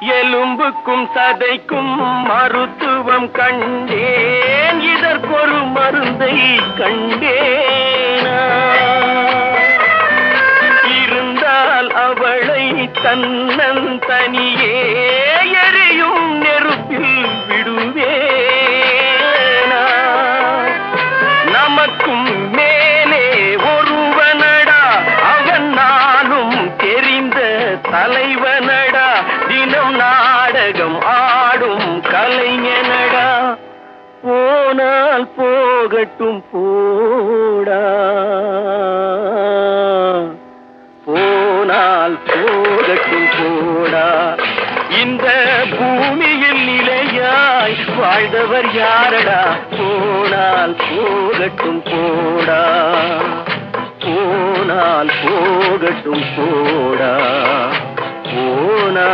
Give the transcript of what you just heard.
எலும்புக்கும் சதைக்கும் மருத்துவம் கண்டேன், இதற்கொரு மருந்தை கண்டேனா? இருந்தால் அவளை தன்னந்தனியே எரியும் நெருப்பில் விடுவேனா? நமக்கும் மேலே ஒருவனடா, அவன் நானும் தெரிந்த தலைவனடா, தினம் நாடகம் ஆடும் கலைஞனடா. போனால் போகட்டும் போடா, போனால் போகட்டும் போடா. இந்த பூமியில் நிலையாய் வாழ்ந்தவர் யாரடா? போனால் போகட்டும் போடா, போனால் போகட்டும் போடா, போனா